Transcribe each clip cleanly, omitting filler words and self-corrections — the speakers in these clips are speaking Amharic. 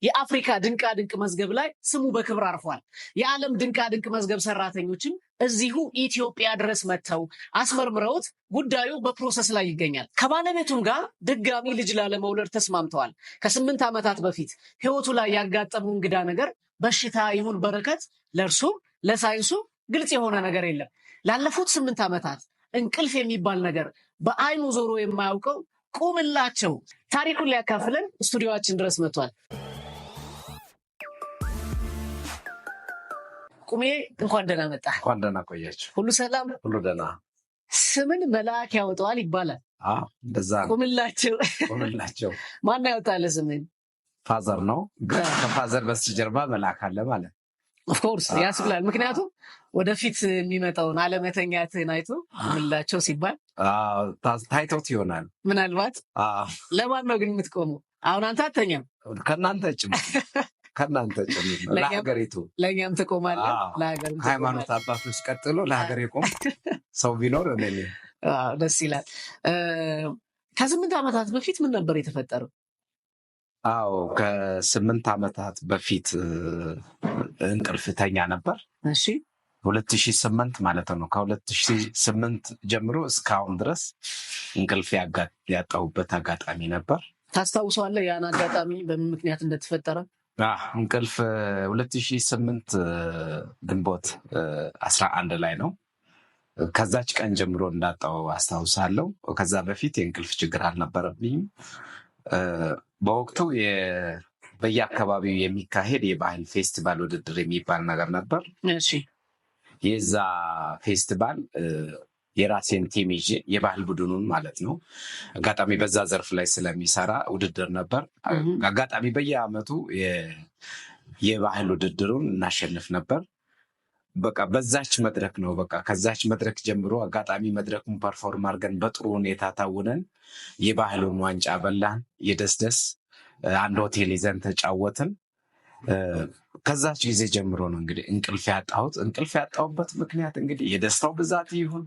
የአፍሪካ ድንቃ ድንቅ መዝገብ ላይ ስሙ በክብር አርፏል። የዓለም ድንቃ ድንቅ መዝገብ ሰራተኞችም እዚሁ ኢትዮጵያ ድረስ መጥተው አስመርምረውት ጉዳዩ በፕሮሰስ ላይ ይገኛል። ከባለቤቱም ጋር ድጋሚ ልጅ ላለመውለድ ተስማምተዋል። ከ8 ዓመታት በፊት ህይወቱ ላይ ያጋጠመው እንግዳ ነገር በሽታ ይሁን በረከት ለእርሱ ለሳይንሱ ግልጽ የሆነ ነገር የለም። ላለፉት 8 ዓመታት እንቅልፍ የሚባል ነገር በአይኑ ዞሮ የማያውቀው ቁምላቸው ታሪኩን ሊያካፍለን ስቱዲዮአችን ድረስ መጥቷል። ቁሜ እንኳን ደህና መጣ። እንኳን ደህና ቆያችሁ። ሁሉ ሰላም? ሁሉ ደህና። ስምን መልአክ ያወጣዋል ይባላል። እንደዛ ነው። ቁምላቸው ማን ያወጣል ስምን? ፋዘር ነው። ከፋዘር በስተጀርባ መልአክ አለ ማለት ኦፍኮርስ ያስብላል። ምክንያቱም ወደፊት የሚመጣውን አለመተኛትህን አይቶ ቁምላቸው ሲባል ታይቶት ይሆናል ምናልባት። ለማን ነው ግን የምትቆመው? አሁን አንተ አተኛም። ከእናንተ ጭምር ለሀገሪቱ ለእኛም ትቆማለህ። ሃይማኖት አባቶች ቀጥሎ ለሀገር የቆም ሰው ቢኖር ደስ ይላል። ከ8 ዓመታት በፊት ምን ነበር የተፈጠረው? ከ8 ዓመታት በፊት እንቅልፍ ተኛ ነበር። እሺ 2008 ማለት ነው። ከ2008 ጀምሮ እስካሁን ድረስ እንቅልፍ ያጣሁበት አጋጣሚ ነበር። ታስታውሰዋለህ ያን አጋጣሚ በምን ምክንያት እንደተፈጠረ? እንቅልፍ 2008 ግንቦት 11 ላይ ነው። ከዛች ቀን ጀምሮ እንዳጣው አስታውሳለሁ። ከዛ በፊት የእንቅልፍ ችግር አልነበረብኝም። በወቅቱ በየአካባቢው የሚካሄድ የባህል ፌስቲቫል ውድድር የሚባል ነገር ነበር። እሺ የዛ ፌስቲቫል የራሴን ቲም ይዤ የባህል ቡድኑን ማለት ነው አጋጣሚ በዛ ዘርፍ ላይ ስለሚሰራ ውድድር ነበር። አጋጣሚ በየአመቱ የባህል ውድድሩን እናሸንፍ ነበር። በቃ በዛች መድረክ ነው ከዛች መድረክ ጀምሮ አጋጣሚ መድረኩን ፐርፎርም አድርገን በጥሩ ሁኔታ ታውነን የባህሉን ዋንጫ በላን። የደስደስ አንድ ሆቴል ይዘን ተጫወትን። ከዛች ጊዜ ጀምሮ ነው እንግዲህ እንቅልፍ ያጣሁት። እንቅልፍ ያጣሁበት ምክንያት እንግዲህ የደስታው ብዛት ይሁን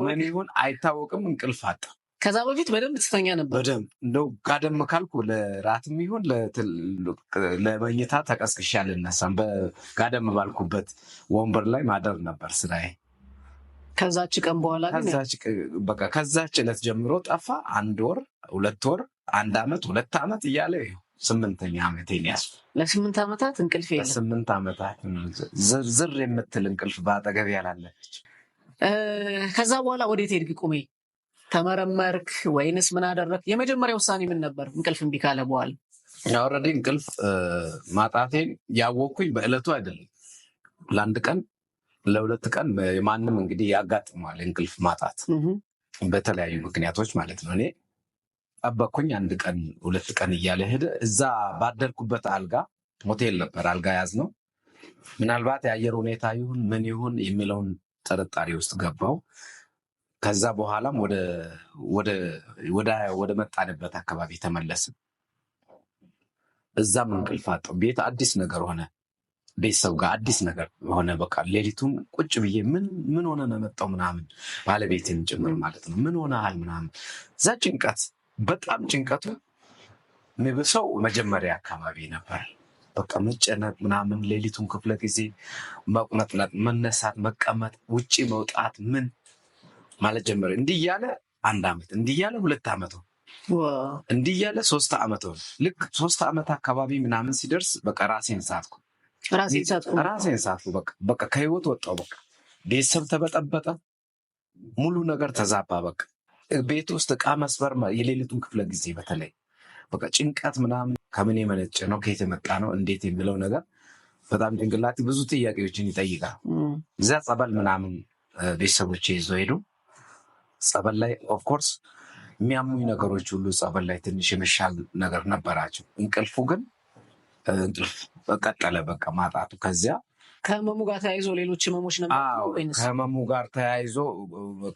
ምን ይሁን አይታወቅም፣ እንቅልፍ አጣ። ከዛ በፊት በደንብ ትተኛ ነበር። በደንብ እንደው ጋደም ካልኩ ለራትም ይሁን ለመኝታ ተቀስቅሼ አልነሳም። በጋደም ባልኩበት ወንበር ላይ ማደር ነበር ስራዬ። ከዛች ቀን በኋላ ከዛች ዕለት ጀምሮ ጠፋ። 1 ወር 2 ወር 1 ዓመት 2 ዓመት እያለ 8ኛ ዓመቴን ያዝኩ። ለ8 ዓመታት እንቅልፍ የለም። ለ8 ዓመታት ዝር የምትል እንቅልፍ በአጠገቤ ያላለች። ከዛ በኋላ ወዴት ሄድክ ቁሜ? ተመረመርክ ወይንስ ምን አደረክ? የመጀመሪያ ውሳኔ ምን ነበር? እንቅልፍ እምቢ ካለ በኋላ ኦልሬዲ እንቅልፍ ማጣቴን ያወቅኩኝ በዕለቱ አይደለም። ለ1 ቀን ለ2 ቀን ማንም እንግዲህ ያጋጥመዋል እንቅልፍ ማጣት በተለያዩ ምክንያቶች ማለት ነው። እኔ ጠበቅኩኝ። 1 ቀን 2 ቀን እያለ ሄደ። እዛ ባደርኩበት አልጋ ሆቴል ነበር አልጋ ያዝ ነው። ምናልባት የአየር ሁኔታ ይሁን ምን ይሁን የሚለውን ጥርጣሬ ውስጥ ገባው። ከዛ በኋላም ወደ መጣንበት አካባቢ ተመለስን። እዛም እንቅልፍ አጣሁ። ቤት አዲስ ነገር ሆነ፣ ቤተሰብ ጋር አዲስ ነገር ሆነ። በቃ ሌሊቱም ቁጭ ብዬ ምን ሆነ ነው መጣው ምናምን ባለቤቴን ጭምር ማለት ነው ምን ሆነሃል ምናምን። እዛ ጭንቀት በጣም ጭንቀቱ የሚብሰው መጀመሪያ አካባቢ ነበር። በቃ መጨነቅ ምናምን፣ ሌሊቱን ክፍለ ጊዜ መቁነጥነጥ፣ መነሳት፣ መቀመጥ፣ ውጪ መውጣት ምን ማለት ጀመረ። እንዲህ እያለ 1 ዓመት፣ እንዲህ እያለ 2 ዓመት፣ እንዲህ እያለ 3 ዓመት። ልክ 3 ዓመት አካባቢ ምናምን ሲደርስ በቃ ራሴን ሳትኩ። በቃ ከህይወት ወጣሁ። በቃ ቤተሰብ ተበጠበጠ፣ ሙሉ ነገር ተዛባ። በቃ ቤት ውስጥ ዕቃ መስበር፣ የሌሊቱን ክፍለ ጊዜ በተለይ በቃ ጭንቀት ምናምን ከምን የመነጨ ነው ከየት የመጣ ነው እንዴት የሚለው ነገር በጣም ጭንቅላቴ ብዙ ጥያቄዎችን ይጠይቃል። እዚያ ጸበል ምናምን ቤተሰቦቼ ይዘው ሄዱ። ጸበል ላይ ኦፍኮርስ የሚያሙኝ ነገሮች ሁሉ ጸበል ላይ ትንሽ የመሻል ነገር ነበራቸው። እንቅልፉ ግን እንቅልፍ ቀጠለ በቃ ማጣቱ። ከዚያ ከህመሙ ጋር ተያይዞ ሌሎች ህመሞች ነበሩ? ከህመሙ ጋር ተያይዞ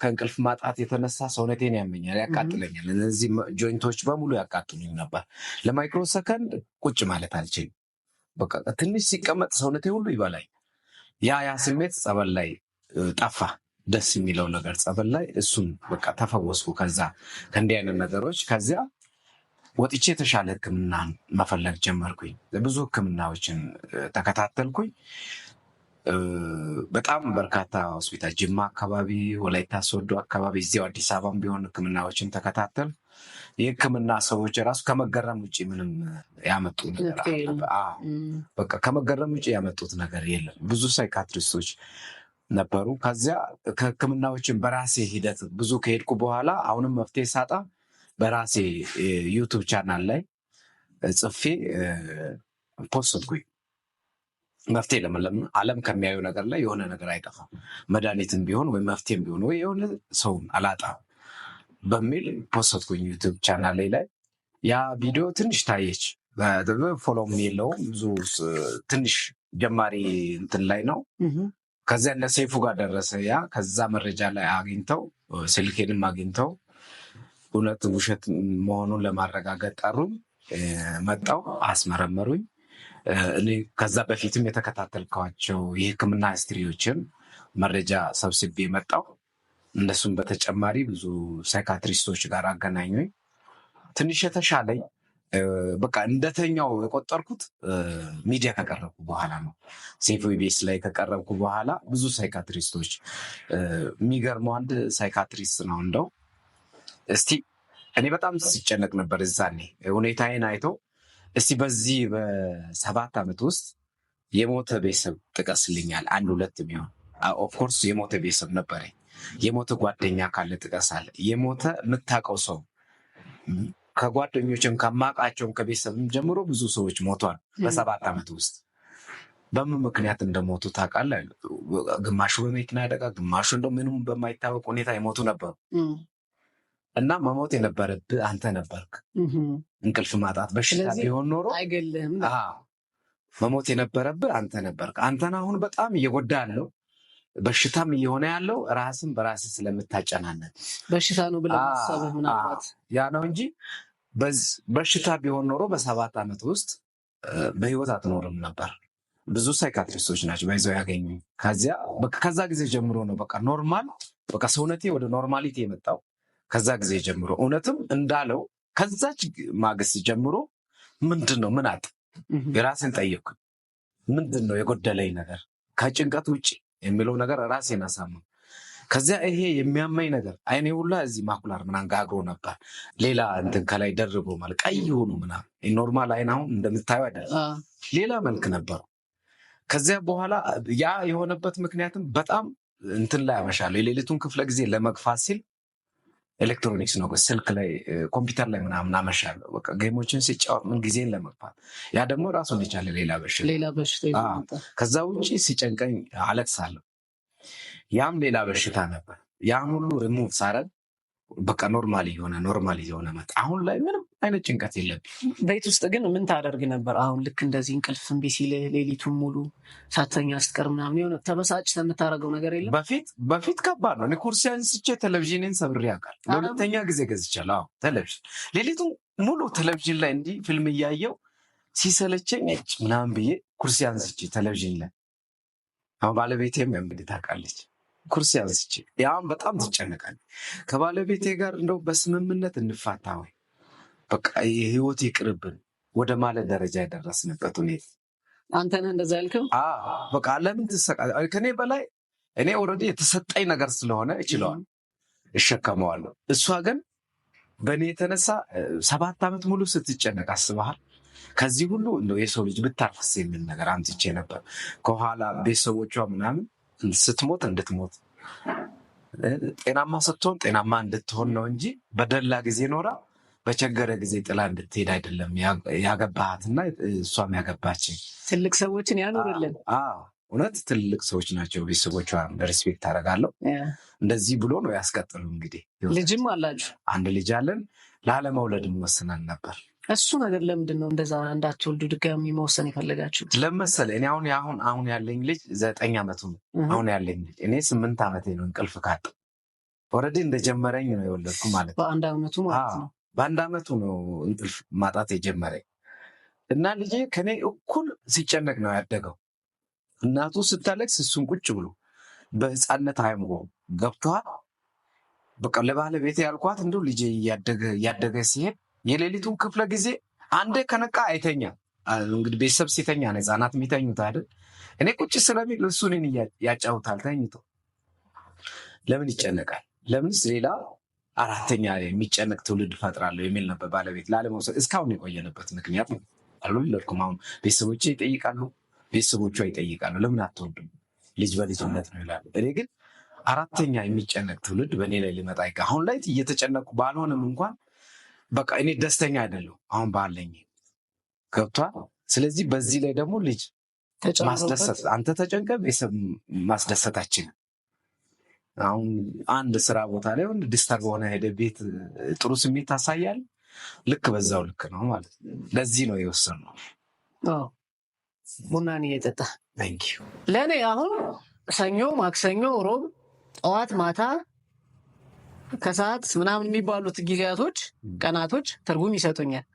ከእንቅልፍ ማጣት የተነሳ ሰውነቴን ያመኛል፣ ያቃጥለኛል። እነዚህ ጆይንቶች በሙሉ ያቃጥሉኝ ነበር። ለማይክሮ ሰከንድ ቁጭ ማለት አልችልም። በቃ ትንሽ ሲቀመጥ ሰውነቴ ሁሉ ይበላኝ። ያ ስሜት ጸበል ላይ ጠፋ። ደስ የሚለው ነገር ጸበል ላይ እሱን በቃ ተፈወስኩ ከእንዲህ አይነት ነገሮች። ከዚያ ወጥቼ የተሻለ ሕክምና መፈለግ ጀመርኩኝ። ብዙ ሕክምናዎችን ተከታተልኩኝ። በጣም በርካታ ሆስፒታል ጅማ አካባቢ፣ ወላይታ ሶዶ አካባቢ፣ እዚያው አዲስ አበባም ቢሆን ሕክምናዎችን ተከታተል። የሕክምና ሰዎች ራሱ ከመገረም ውጭ ምንም ያመጡት ነገር በቃ ከመገረም ውጭ ያመጡት ነገር የለም። ብዙ ሳይካትሪስቶች ነበሩ። ከዚያ ከሕክምናዎችን በራሴ ሂደት ብዙ ከሄድኩ በኋላ አሁንም መፍትሄ ሳጣ በራሴ ዩቱብ ቻናል ላይ ጽፌ ፖስትኩኝ። መፍትሄ ለምን ዓለም ከሚያዩ ነገር ላይ የሆነ ነገር አይጠፋም፣ መድኃኒትም ቢሆን ወይ መፍትሄም ቢሆን ወይ የሆነ ሰውን አላጣም በሚል ፖስትኩኝ ዩቱብ ቻናል ላይ። ያ ቪዲዮ ትንሽ ታየች፣ ፎሎም የለውም ብዙ፣ ትንሽ ጀማሪ እንትን ላይ ነው። ከዚያ እነ ሰይፉ ጋር ደረሰ። ያ ከዛ መረጃ ላይ አግኝተው ስልኬንም አግኝተው እውነት ውሸት መሆኑን ለማረጋገጥ ጠሩኝ። መጣው አስመረመሩኝ። እኔ ከዛ በፊትም የተከታተልኳቸው የሕክምና ሂስትሪዎችን መረጃ ሰብስቤ መጣው። እነሱም በተጨማሪ ብዙ ሳይካትሪስቶች ጋር አገናኙኝ። ትንሽ የተሻለኝ በቃ እንደተኛው የቆጠርኩት ሚዲያ ከቀረብኩ በኋላ ነው። ሴፍ ቤስ ላይ ከቀረብኩ በኋላ ብዙ ሳይካትሪስቶች፣ የሚገርመው አንድ ሳይካትሪስት ነው እንደው እስቲ እኔ በጣም ሲጨነቅ ነበር እዛኔ ሁኔታዬን አይቶ እስቲ በዚህ በ7 ዓመት ውስጥ የሞተ ቤተሰብ ጥቀስልኛል፣ 1-2 የሚሆን ኦፍኮርስ የሞተ ቤተሰብ ነበረኝ። የሞተ ጓደኛ ካለ ጥቀሳለ። የሞተ የምታውቀው ሰው ከጓደኞችም ከማውቃቸውም ከቤተሰብም ጀምሮ ብዙ ሰዎች ሞቷል በ7 ዓመት ውስጥ። በምን ምክንያት እንደሞቱ ታውቃለህ? ግማሹ በመኪና አደጋ፣ ግማሹ እንደ ምንም በማይታወቅ ሁኔታ የሞቱ ነበሩ። እና መሞት የነበረብህ አንተ ነበርክ። እንቅልፍ ማጣት በሽታ ቢሆን ኖሮ አይገልህም። መሞት የነበረብህ አንተ ነበርክ። አንተን አሁን በጣም እየጎዳ ያለው በሽታም እየሆነ ያለው ራስን በራስህ ስለምታጨናነቅ በሽታ ነው ብለህ ማሰብህ ምናልባት ያ ነው እንጂ በሽታ ቢሆን ኖሮ በ7 ዓመት ውስጥ በህይወት አትኖርም ነበር። ብዙ ሳይካትሪስቶች ናቸው በይዘው ያገኙ። ከዛ ጊዜ ጀምሮ ነው በቃ ኖርማል፣ በቃ ሰውነቴ ወደ ኖርማሊቲ የመጣው ከዛ ጊዜ ጀምሮ። እውነትም እንዳለው ከዛች ማግስት ጀምሮ ምንድን ነው ምን አጥ የራሴን ጠየቅኩ። ምንድን ነው የጎደለኝ ነገር ከጭንቀት ውጭ የሚለው ነገር ራሴን አሳመንኩ። ከዚያ ይሄ የሚያመኝ ነገር አይኔ ሁላ እዚህ ማኩላር ምናምን ጋግሮ ነበር። ሌላ እንትን ከላይ ደርቦ ማለት ቀይ ሆኑ ምናምን ኖርማል አይን አሁን እንደምታየው አይደለም፣ ሌላ መልክ ነበረው። ከዚያ በኋላ ያ የሆነበት ምክንያትም በጣም እንትን ላይ አመሻለሁ። የሌሊቱን ክፍለ ጊዜ ለመግፋት ሲል ኤሌክትሮኒክስ ነው ስልክ ላይ ኮምፒውተር ላይ ምናምን አመሻለሁ። በቃ ጌሞችን ሲጫወት ምን ጊዜን ለመግፋት ያ ደግሞ ራሱን የቻለ ሌላ በሽታ። ከዛ ውጭ ሲጨንቀኝ አለቅሳለሁ። ያም ሌላ በሽታ ነበር። ያን ሁሉ ሪሙቭ ሳረግ በቃ ኖርማል የሆነ መጣ። አሁን ላይ ምንም አይነት ጭንቀት የለብኝ። ቤት ውስጥ ግን ምን ታደርግ ነበር? አሁን ልክ እንደዚህ እንቅልፍ እምቢ ሲልህ ሌሊቱን ሙሉ ሳተኛ ስትቀር ምናምን የሆነ ተበሳጭተህ የምታደርገው ነገር የለም? በፊት ከባድ ነው። እኔ ኩርሲ አንስቼ ቴሌቪዥንን ሰብሬ ያውቃል። ለሁለተኛ ጊዜ ገዝቻለሁ። ቴሌቪዥን ሌሊቱን ሙሉ ቴሌቪዥን ላይ እንዲህ ፊልም እያየው ሲሰለቸኝ ምናምን ብዬ ኩርሲ አንስቼ ቴሌቪዥን ላይ አሁን ባለቤቴም እንግዲህ ታውቃለች ኩርሲ አንስቼ ያም በጣም ትጨነቃለች። ከባለቤቴ ጋር እንደው በስምምነት እንፋታ ወይ በቃ የህይወት ይቅርብን ወደ ማለት ደረጃ የደረስንበት ሁኔታ። አንተ ነህ እንደዛ ያልከው? በቃ ለምን ከኔ በላይ እኔ ኦልሬዲ የተሰጠኝ ነገር ስለሆነ እችለዋል፣ እሸከመዋለሁ። እሷ ግን በእኔ የተነሳ 7 ዓመት ሙሉ ስትጨነቅ አስበሃል? ከዚህ ሁሉ እንደው የሰው ልጅ ብታርፍስ የሚል ነገር አምጥቼ ነበር። ከኋላ ቤተሰቦቿ ምናምን ስትሞት እንድትሞት ጤናማ ስትሆን ጤናማ እንድትሆን ነው እንጂ በደላ ጊዜ ኖራ በቸገረ ጊዜ ጥላ እንድትሄድ አይደለም ያገባሃትና እሷም ያገባችኝ። ትልቅ ሰዎችን ያኖርልን። እውነት ትልቅ ሰዎች ናቸው። ቤተሰቦቿ ሪስፔክት አደርጋለሁ። እንደዚህ ብሎ ነው ያስቀጥሉ። እንግዲህ ልጅም አላችሁ? አንድ ልጅ አለን። ላለመውለድ ወስነን ነበር። እሱ ነገር ለምንድን ነው እንደዛ እንዳትወልዱ ድጋሚ መወሰን የፈለጋችሁ? ለመሰለህ እኔ አሁን ያለኝ ልጅ 9 ዓመቱ ነው። አሁን ያለኝ ልጅ እኔ 8 ዓመቴ ነው እንቅልፍ ካጣ ኦልሬዲ እንደጀመረኝ ነው የወለድኩ ማለት ነው። በ1 ዓመቱ ማለት ነው። በ1 ዓመቱ ነው እንቅልፍ ማጣት የጀመረኝ እና ልጄ ከኔ እኩል ሲጨነቅ ነው ያደገው። እናቱ ስታለቅስ እሱን ቁጭ ብሎ በህፃነት አይምሮ ገብቷል። በቃ ለባለቤቴ ያልኳት እንደው ልጄ እያደገ ሲሄድ የሌሊቱን ክፍለ ጊዜ አንዴ ከነቃ አይተኛም። እንግዲህ ቤተሰብ ሲተኛ ነው ህፃናት የሚተኙት አይደል? እኔ ቁጭ ስለሚል እሱ እኔን ያጫውታል ተኝቶ። ለምን ይጨነቃል? ለምንስ ሌላ አራተኛ የሚጨነቅ ትውልድ እፈጥራለሁ የሚል ነበር ባለቤት ላለመውሰድ እስካሁን የቆየንበት ምክንያት ነው። አልወለድኩም። አሁን ቤተሰቦቼ ይጠይቃሉ፣ ቤተሰቦቿ ይጠይቃሉ፣ ለምን አትወልድም? ልጅ በልጅነት ነው ይላሉ። እኔ ግን አራተኛ የሚጨነቅ ትውልድ በእኔ ላይ ሊመጣ አሁን ላይ እየተጨነቁ ባልሆንም እንኳን በቃ እኔ ደስተኛ አይደለሁ አሁን ባለኝ ገብቷል። ስለዚህ በዚህ ላይ ደግሞ ልጅ ማስደሰት አንተ ተጨንቀ ቤተሰብ ማስደሰታችን አሁን አንድ ስራ ቦታ ላይ ወንድ ዲስተርብ ሆነ ሄደ ቤት ጥሩ ስሜት ታሳያል። ልክ በዛው ልክ ነው ማለት ነው። ለዚህ ነው የወሰንነው። ቡናን እየጠጣ ለእኔ አሁን ሰኞ፣ ማክሰኞ፣ ሮብ ጠዋት፣ ማታ፣ ከሰዓት ምናምን የሚባሉት ጊዜያቶች ቀናቶች ትርጉም ይሰጡኛል።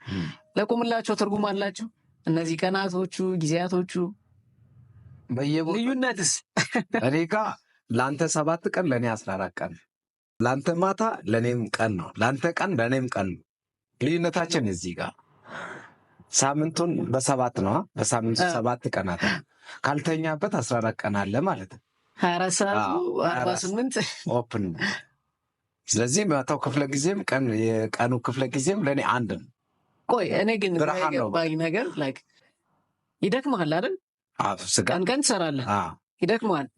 ለቁምላቸው ትርጉም አላቸው እነዚህ ቀናቶቹ ጊዜያቶቹ። ልዩነትስ እኔ ጋ ለአንተ 7 ቀን ለእኔ 14 ቀን፣ ለአንተ ማታ ለእኔም ቀን ነው፣ ለአንተ ቀን ለእኔም ቀን ነው። ልዩነታችን እዚህ ጋር ሳምንቱን በ7 ነው። በሳምንቱ 7 ቀናት ካልተኛበት 14 ቀን አለ ማለት ነው። 24 ሰዓቱ 48 ኦፕን። ስለዚህ ማታው ክፍለ ጊዜም የቀኑ ክፍለ ጊዜም ለእኔ አንድ ነው። ቆይ እኔ ግን የገባኝ ነገር ላይክ ይደክመሃል አይደል? ቀን ቀን ትሰራለህ፣ ይደክመሃል።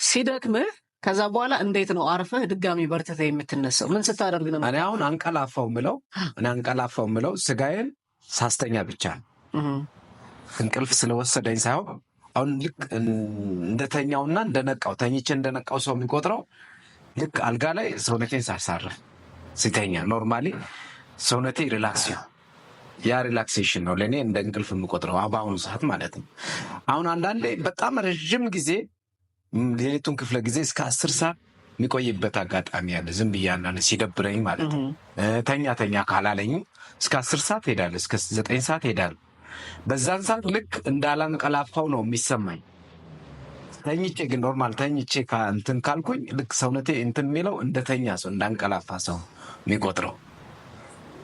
ሲደክምህ ከዛ በኋላ እንዴት ነው አርፈህ ድጋሚ በርትተህ የምትነሳው? ምን ስታደርግ ነው? እኔ አሁን አንቀላፋው ምለው ስጋዬን ሳስተኛ ብቻ ነው። እንቅልፍ ስለወሰደኝ ሳይሆን አሁን ልክ እንደተኛውና እንደነቃው ተኝቼ እንደነቃው ሰው የሚቆጥረው ልክ አልጋ ላይ ሰውነቴን ሳሳርፍ ሲተኛ ኖርማሊ ሰውነቴ ሪላክስ ያ ሪላክሴሽን ነው ለእኔ እንደ እንቅልፍ የምቆጥረው በአሁኑ ሰዓት ማለት ነው። አሁን አንዳንዴ በጣም ረዥም ጊዜ ሌሊቱን ክፍለ ጊዜ እስከ 10 ሰዓት የሚቆይበት አጋጣሚ ያለ ዝም ብዬ አንዳንድ ሲደብረኝ ማለት ነው። ተኛ ካላለኝ እስከ 10 ሰዓት ሄዳለሁ፣ እስከ 9 ሰዓት ሄዳለሁ። በዛን ሰዓት ልክ እንዳላንቀላፋው ነው የሚሰማኝ። ተኝቼ ግን ኖርማል ተኝቼ እንትን ካልኩኝ ልክ ሰውነቴ እንትን የሚለው እንደተኛ ሰው እንዳንቀላፋ ሰው የሚቆጥረው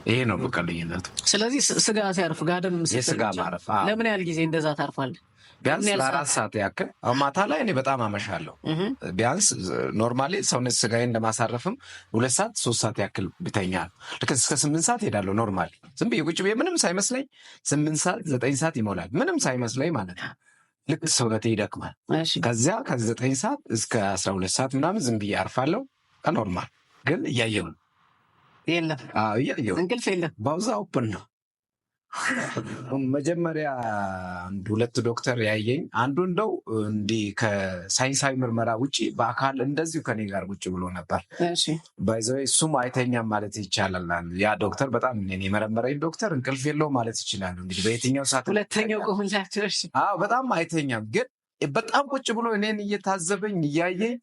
ይሄ ነው በቃ ልዩነቱ። ስለዚህ ስጋ ሲያርፍ ጋደም የስጋ ማረፍ ለምን ያህል ጊዜ እንደዛ ታርፋለህ? ቢያንስ ለ4 ሰዓት ያክል። ማታ ላይ እኔ በጣም አመሻለሁ። ቢያንስ ኖርማሊ ሰውነት ስጋዬን ለማሳረፍም 2 ሰዓት 3 ሰዓት ያክል ብተኛል። ልክ እስከ 8 ሰዓት ሄዳለሁ። ኖርማሊ ዝም ብዬ ቁጭ ብዬ ምንም ሳይመስለኝ 8 ሰዓት 9 ሰዓት ይሞላል ምንም ሳይመስለኝ ማለት ነው። ልክ ሰውነቴ ይደክማል። ከዚያ ከ9 ሰዓት እስከ 12 ሰዓት ምናምን ዝም ብዬ አርፋለሁ። ኖርማል ግን እያየሁ ነው። የለም እያየሁ እንቅልፍ የለም። ባውዛ ኦፕን ነው። መጀመሪያ 2 ዶክተር ያየኝ አንዱ እንደው እንዲህ ከሳይንሳዊ ምርመራ ውጭ በአካል እንደዚሁ ከኔ ጋር ቁጭ ብሎ ነበር። ባይዘው እሱም አይተኛም ማለት ይቻላል። ያ ዶክተር በጣም እኔን የመረመረኝ ዶክተር እንቅልፍ የለውም ማለት ይችላል። እንግዲህ በየትኛው ሰዓት ሁለተኛው ቆምላቸው በጣም አይተኛም፣ ግን በጣም ቁጭ ብሎ እኔን እየታዘበኝ እያየኝ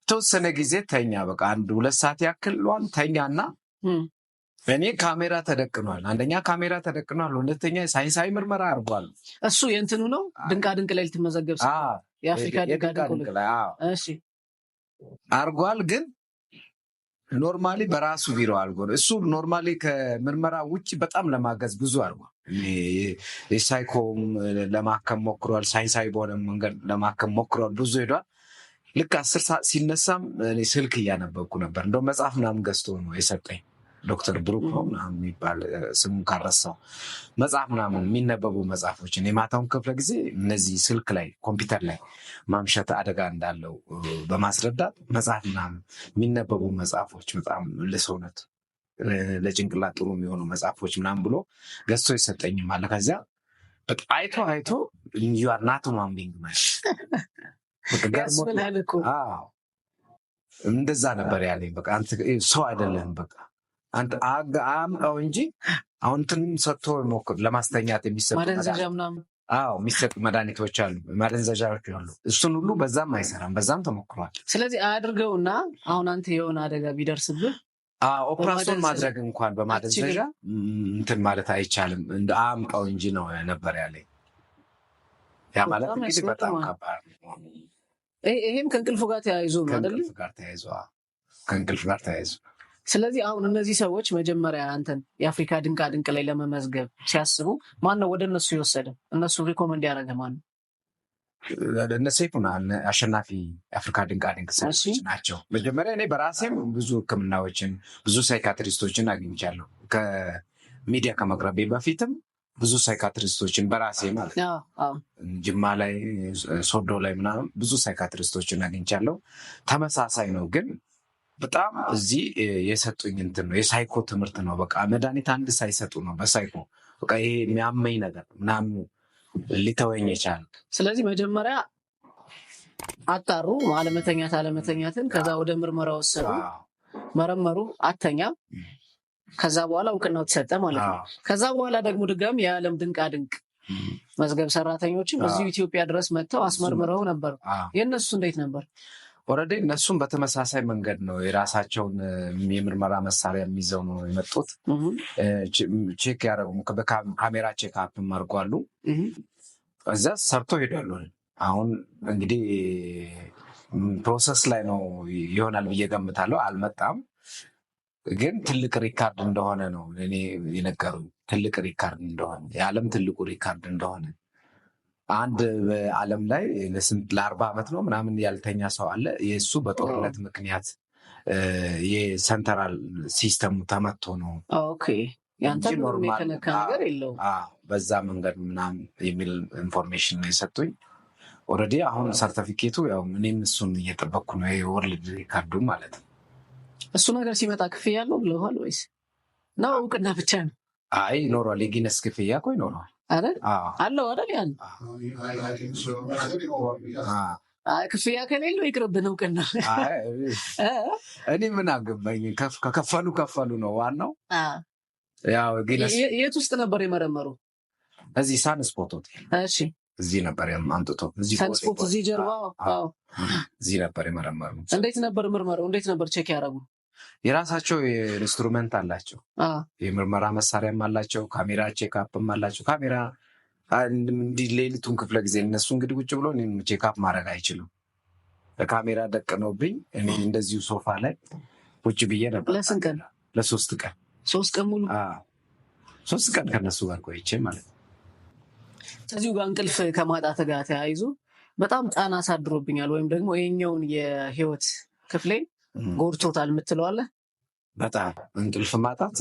ተወሰነ ጊዜ ተኛ። በቃ 1-2 ሰዓት ያክል ተኛና እኔ ካሜራ ተደቅኗል። አንደኛ ካሜራ ተደቅኗል፣ ሁለተኛ ሳይንሳዊ ምርመራ አርጓል። እሱ የእንትኑ ነው ድንቃ ድንቅ ላይ ልትመዘገብ የአፍሪካ ድንቃ ድንቅ ላይ አርጓል። ግን ኖርማሊ በራሱ ቢሮ አርጓል። እሱ ኖርማሊ ከምርመራ ውጭ በጣም ለማገዝ ብዙ አርጓል። የሳይኮም ለማከም ሞክሯል፣ ሳይንሳዊ በሆነ መንገድ ለማከም ሞክሯል፣ ብዙ ሄዷል። ልክ 10 ሰዓት ሲነሳም ስልክ እያነበብኩ ነበር። እንደው መጽሐፍ ምናምን ገዝቶ ነው የሰጠኝ። ዶክተር ብሩክ ነው ምናምን የሚባል ስሙ ካረሳው መጽሐፍ ምናምን የሚነበቡ መጽሐፎችን የማታውን ክፍለ ጊዜ እነዚህ ስልክ ላይ ኮምፒውተር ላይ ማምሸት አደጋ እንዳለው በማስረዳት መጽሐፍ ምናምን የሚነበቡ መጽሐፎች በጣም ለሰውነት ለጭንቅላት ጥሩ የሚሆኑ መጽሐፎች ምናምን ብሎ ገዝቶ ይሰጠኝም አለ። ከዚያ በጣም አይቶ you are not human being እንደዛ ነበር ያለኝ። በቃ አንተ ሰው አይደለህም፣ በቃ አንተ አምጣው እንጂ አሁን እንትንም ሰጥቶ ሞክር ለማስተኛት የሚሰጡ የሚሰጡ መድኃኒቶች አሉ፣ ማደንዘዣዎች አሉ። እሱን ሁሉ በዛም አይሰራም፣ በዛም ተሞክሯል። ስለዚህ አያድርገውና አሁን አንተ የሆነ አደጋ ቢደርስብህ ኦፕራሲዮን ማድረግ እንኳን በማደንዘዣ እንትን ማለት አይቻልም። አምጣው እንጂ ነው ነበር ያለኝ። ያ ማለት እንግዲህ በጣም ከባድ ነው። ይሄም ከእንቅልፉ ጋር ተያይዞ ነው አይደል? ከእንቅልፍ ጋር ተያይዞ ስለዚህ አሁን እነዚህ ሰዎች መጀመሪያ አንተን የአፍሪካ ድንቃ ድንቅ ላይ ለመመዝገብ ሲያስቡ ማን ነው ወደ እነሱ የወሰደ? እነሱ ሪኮመንድ ያደረገ ማን ነው? እነ ሰይፉና አሸናፊ የአፍሪካ ድንቃ ድንቅ ሰዎች ናቸው። መጀመሪያ እኔ በራሴም ብዙ ሕክምናዎችን ብዙ ሳይካትሪስቶችን አግኝቻለሁ። ከሚዲያ ከመቅረቤ በፊትም ብዙ ሳይካትሪስቶችን በራሴ ማለት ጅማ ላይ ሶዶ ላይ ምናምን ብዙ ሳይካትሪስቶችን አግኝቻለሁ። ተመሳሳይ ነው ግን በጣም እዚህ የሰጡኝ እንትን ነው የሳይኮ ትምህርት ነው። በቃ መድኃኒት አንድ ሳይሰጡ ነው በሳይኮ በቃ ይሄ የሚያመኝ ነገር ምናምን ሊተወኝ የቻለ። ስለዚህ መጀመሪያ አጣሩ አለመተኛትን፣ ከዛ ወደ ምርመራ ወሰዱ፣ መረመሩ፣ አተኛም፣ ከዛ በኋላ እውቅናው ተሰጠ ማለት ነው። ከዛ በኋላ ደግሞ ድጋሚ የዓለም ድንቃ ድንቅ መዝገብ ሰራተኞችም እዚሁ ኢትዮጵያ ድረስ መጥተው አስመርምረው ነበር። የእነሱ እንዴት ነበር? ኦልሬዲ እነሱም በተመሳሳይ መንገድ ነው የራሳቸውን የምርመራ መሳሪያ የሚይዘው ነው የመጡት። ቼክ ያደረጉ በካሜራ ቼክ አፕም አድርጓሉ። እዛ ሰርቶ ሄዳሉ። አሁን እንግዲህ ፕሮሰስ ላይ ነው ይሆናል ብዬ ገምታለሁ። አልመጣም ግን ትልቅ ሪካርድ እንደሆነ ነው እኔ የነገሩኝ። ትልቅ ሪካርድ እንደሆነ የዓለም ትልቁ ሪካርድ እንደሆነ አንድ በዓለም ላይ ለ40 ዓመት ነው ምናምን ያልተኛ ሰው አለ። የእሱ በጦርነት ምክንያት የሰንትራል ሲስተሙ ተመቶ ነው። በዛ መንገድ ምናምን የሚል ኢንፎርሜሽን ነው የሰጡኝ። ኦልሬዲ አሁን ሰርተፊኬቱ ያው እኔም እሱን እየጠበቅኩ ነው፣ የወርልድ ሪካርዱ ማለት ነው። እሱ ነገር ሲመጣ ክፍያ አለው ብለዋል ወይስ ነው እውቅና ብቻ ነው? አይ ይኖረዋል፣ የጊነስ ክፍያ እኮ ይኖረዋል አለው አይደል? ያን ክፍያ ከሌለው ይቅርብን እውቅና። እኔ ምን አገባኝ? ከከፈሉ ነው ዋናው። የት ውስጥ ነበር የመረመሩ? እዚህ ሳንስፖርት ሆቴል። እሺ፣ እዚህ ነበር አምጥቶ ሳንስፖርት እዚህ ጀርባ እዚህ ነበር የመረመሩ። እንዴት ነበር ምርመራው? እንዴት ነበር ቼክ ያደረጉ? የራሳቸው ኢንስትሩመንት አላቸው፣ የምርመራ መሳሪያም አላቸው፣ ካሜራ ቼክአፕም አላቸው። ካሜራ እንዲህ ሌሊቱን ክፍለ ጊዜ እነሱ እንግዲህ ቁጭ ብሎ ቼክአፕ ማድረግ አይችሉም። በካሜራ ደቅነውብኝ እኔ እንደዚሁ ሶፋ ላይ ቁጭ ብዬ ነበር። ለስንት ቀን? ለ3 ቀን። 3 ቀን ሙሉ? 3 ቀን ከነሱ ጋር ቆይቼ ማለት ነው። ከዚሁ ጋር እንቅልፍ ከማጣት ጋር ተያይዞ በጣም ጫና አሳድሮብኛል ወይም ደግሞ ይሄኛውን የህይወት ክፍሌ ጎድቶታል የምትለዋለህ? በጣም እንቅልፍ ማጣት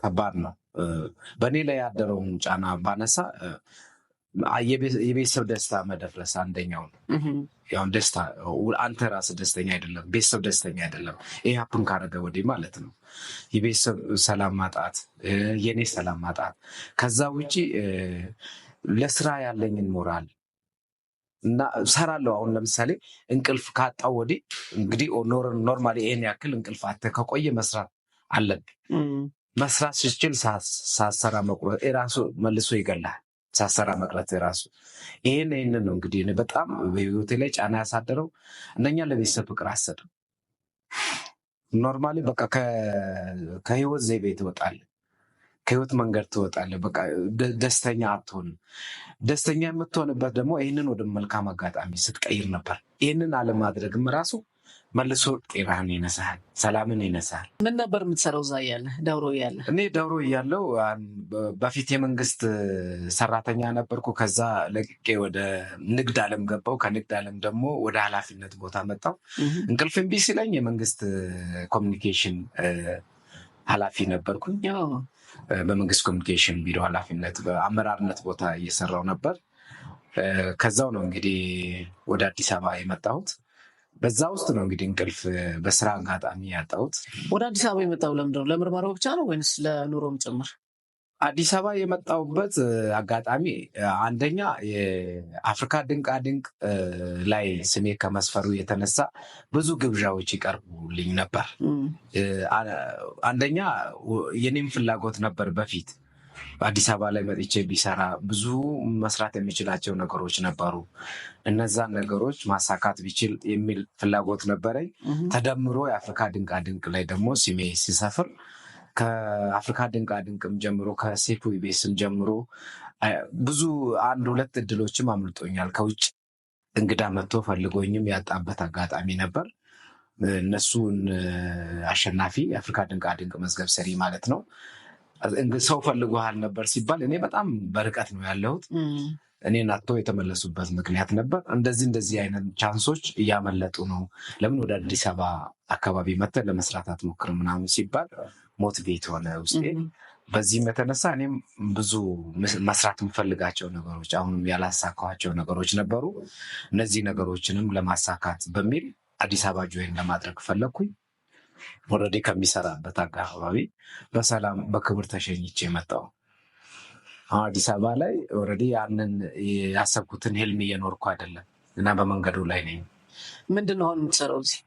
ከባድ ነው። በእኔ ላይ ያደረውን ጫና ባነሳ የቤተሰብ ደስታ መደፍረስ አንደኛው ነው። ያው ደስታ አንተ ራስህ ደስተኛ አይደለም፣ ቤተሰብ ደስተኛ አይደለም። ይህ ሀፕን ካረገ ወዲህ ማለት ነው። የቤተሰብ ሰላም ማጣት፣ የኔ ሰላም ማጣት፣ ከዛ ውጭ ለስራ ያለኝን ሞራል እና ሰራለሁ። አሁን ለምሳሌ እንቅልፍ ካጣው ወዲህ እንግዲህ ኖርማሊ ይሄን ያክል እንቅልፍ አጥተህ ከቆየ መስራት አለብህ። መስራት ስችል ሳሰራ መቁረጥ የራሱ መልሶ ይገላል። ሳሰራ መቅረት የራሱ ይሄንን ነው እንግዲህ በጣም በህይወቴ ላይ ጫና ያሳደረው። እነኛ ለቤተሰብ ፍቅር አሰጥም። ኖርማሊ በቃ ከህይወት ዘይቤ ትወጣለህ፣ ከህይወት መንገድ ትወጣለህ። በቃ ደስተኛ አትሆንም። ደስተኛ የምትሆንበት ደግሞ ይህንን ወደ መልካም አጋጣሚ ስትቀይር ነበር። ይህንን አለማድረግም ራሱ መልሶ ጤናህን ይነሳል፣ ሰላምን ይነሳል። ምን ነበር የምትሰራው እዛ እያለህ? ደውሮ እያለህ? እኔ ደውሮ እያለሁ በፊት የመንግስት ሰራተኛ ነበርኩ። ከዛ ለቅቄ ወደ ንግድ ዓለም ገባው። ከንግድ ዓለም ደግሞ ወደ ኃላፊነት ቦታ መጣው። እንቅልፍ እምቢ ሲለኝ የመንግስት ኮሚኒኬሽን ኃላፊ ነበርኩኝ። በመንግስት ኮሚኒኬሽን ቢሮ ኃላፊነት በአመራርነት ቦታ እየሰራው ነበር። ከዛው ነው እንግዲህ ወደ አዲስ አበባ የመጣሁት። በዛ ውስጥ ነው እንግዲህ እንቅልፍ በስራ አጋጣሚ ያጣሁት። ወደ አዲስ አበባ የመጣው ለምንድነው? ለምርመራው ብቻ ነው ወይንስ ለኑሮም ጭምር? አዲስ አበባ የመጣሁበት አጋጣሚ አንደኛ የአፍሪካ ድንቃ ድንቅ ላይ ስሜ ከመስፈሩ የተነሳ ብዙ ግብዣዎች ይቀርቡልኝ ነበር። አንደኛ የኔም ፍላጎት ነበር። በፊት በአዲስ አበባ ላይ መጥቼ ቢሰራ ብዙ መስራት የሚችላቸው ነገሮች ነበሩ። እነዛን ነገሮች ማሳካት ቢችል የሚል ፍላጎት ነበረኝ። ተደምሮ የአፍሪካ ድንቃ ድንቅ ላይ ደግሞ ስሜ ሲሰፍር ከአፍሪካ ድንቃ ድንቅም ጀምሮ ከሴፉ ኢቢኤስም ጀምሮ ብዙ 1-2 እድሎችም አምልጦኛል። ከውጭ እንግዳ መጥቶ ፈልጎኝም ያጣበት አጋጣሚ ነበር። እነሱን አሸናፊ የአፍሪካ ድንቃድንቅ መዝገብ ሰሪ ማለት ነው ሰው ፈልጎሃል ነበር ሲባል እኔ በጣም በርቀት ነው ያለሁት። እኔን አጥተው የተመለሱበት ምክንያት ነበር። እንደዚህ አይነት ቻንሶች እያመለጡ ነው። ለምን ወደ አዲስ አበባ አካባቢ መጥተህ ለመስራት አትሞክርም ምናምን ሲባል ሞቲቬት ሆነ ውስጤ። በዚህም የተነሳ እኔም ብዙ መስራት የምፈልጋቸው ነገሮች አሁንም ያላሳካኋቸው ነገሮች ነበሩ። እነዚህ ነገሮችንም ለማሳካት በሚል አዲስ አበባ ጆይን ለማድረግ ፈለግኩኝ። ወረዴ ከሚሰራበት አካባቢ በሰላም በክብር ተሸኝቼ መጣሁ። አዲስ አበባ ላይ ወረዴ ያንን ያሰብኩትን ህልም እየኖርኩ አይደለም እና በመንገዱ ላይ ነኝ። ምንድነው አሁን የምትሰራው እዚህ?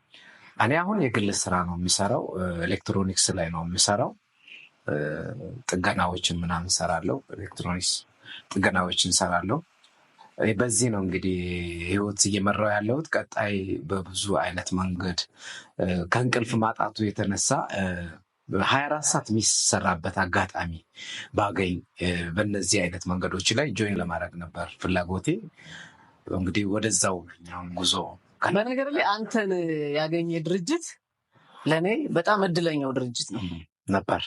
እኔ አሁን የግል ስራ ነው የሚሰራው። ኤሌክትሮኒክስ ላይ ነው የሚሰራው። ጥገናዎችን ምናምን ሰራለሁ። ኤሌክትሮኒክስ ጥገናዎችን ሰራለሁ። በዚህ ነው እንግዲህ ህይወት እየመራው ያለሁት። ቀጣይ በብዙ አይነት መንገድ ከእንቅልፍ ማጣቱ የተነሳ 24 ሰዓት የሚሰራበት አጋጣሚ ባገኝ በእነዚህ አይነት መንገዶች ላይ ጆይን ለማድረግ ነበር ፍላጎቴ። እንግዲህ ወደዛው ጉዞ። በነገር ላይ አንተን ያገኘ ድርጅት ለእኔ በጣም እድለኛው ድርጅት ነው ነበር።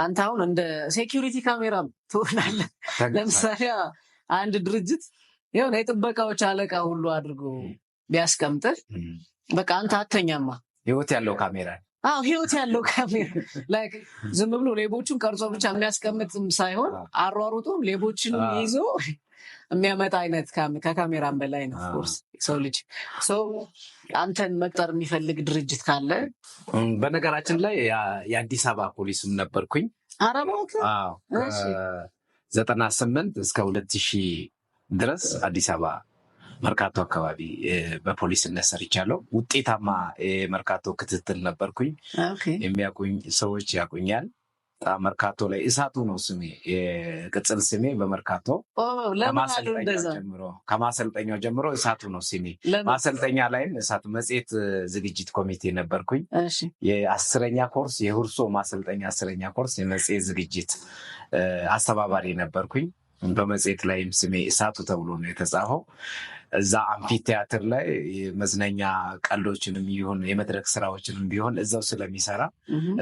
አንተ አሁን እንደ ሴኪሪቲ ካሜራ ትሆናለህ። ለምሳሌ አንድ ድርጅት የሆነ የጥበቃዎች አለቃ ሁሉ አድርጎ ቢያስቀምጥህ በቃ አንተ አተኛማ። ህይወት ያለው ካሜራ ህይወት ያለው ካሜራ ዝም ብሎ ሌቦቹን ቀርጾ ብቻ የሚያስቀምጥም ሳይሆን አሯሩጦ ሌቦችን ይዞ የሚያመጣ አይነት ከካሜራም በላይ ነው። ፎርስ ሰው ልጅ አንተን መቅጠር የሚፈልግ ድርጅት ካለ በነገራችን ላይ የአዲስ አበባ ፖሊስም ነበርኩኝ። አረባክ 98 እስከ 2000 ድረስ አዲስ አበባ መርካቶ አካባቢ በፖሊስነት ሰርቻለሁ። ውጤታማ የመርካቶ ክትትል ነበርኩኝ። የሚያውቁኝ ሰዎች ያውቁኛል። መርካቶ ላይ እሳቱ ነው ስሜ፣ የቅጽል ስሜ በመርካቶ ከማሰልጠኛው ጀምሮ እሳቱ ነው ስሜ። ማሰልጠኛ ላይም እሳቱ መጽሔት ዝግጅት ኮሚቴ ነበርኩኝ። የ10ኛ ኮርስ የሁርሶ ማሰልጠኛ 10ኛ ኮርስ የመጽሔት ዝግጅት አስተባባሪ ነበርኩኝ። በመጽሔት ላይም ስሜ እሳቱ ተብሎ ነው የተጻፈው። እዛ አምፊ ቲያትር ላይ መዝናኛ ቀልዶችንም ይሁን የመድረክ ስራዎችንም ቢሆን እዛው ስለሚሰራ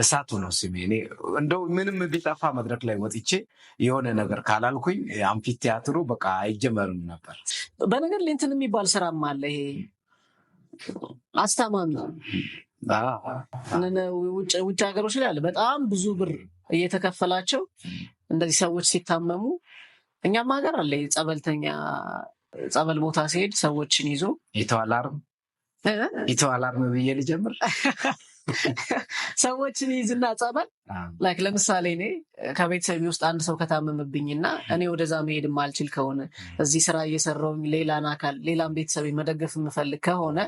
እሳቱ ነው ስሜ። እኔ እንደው ምንም ቢጠፋ መድረክ ላይ ወጥቼ የሆነ ነገር ካላልኩኝ አምፊ ቲያትሩ በቃ አይጀመርም ነበር። በነገር ላይ እንትን የሚባል ስራም አለ። ይሄ አስታማሚ ውጭ ሀገሮች ላይ አለ። በጣም ብዙ ብር እየተከፈላቸው እንደዚህ ሰዎች ሲታመሙ፣ እኛም ሀገር አለ ጸበልተኛ ጸበል ቦታ ሲሄድ ሰዎችን ይዞ ኢትዮአላርም ብዬ ልጀምር። ሰዎችን ይዝና ጸበል ለምሳሌ እኔ ከቤተሰብ ውስጥ አንድ ሰው ከታመምብኝና እኔ ወደዛ መሄድ ማልችል ከሆነ እዚህ ስራ እየሰራሁኝ ሌላን አካል ሌላን ቤተሰብ መደገፍ የምፈልግ ከሆነ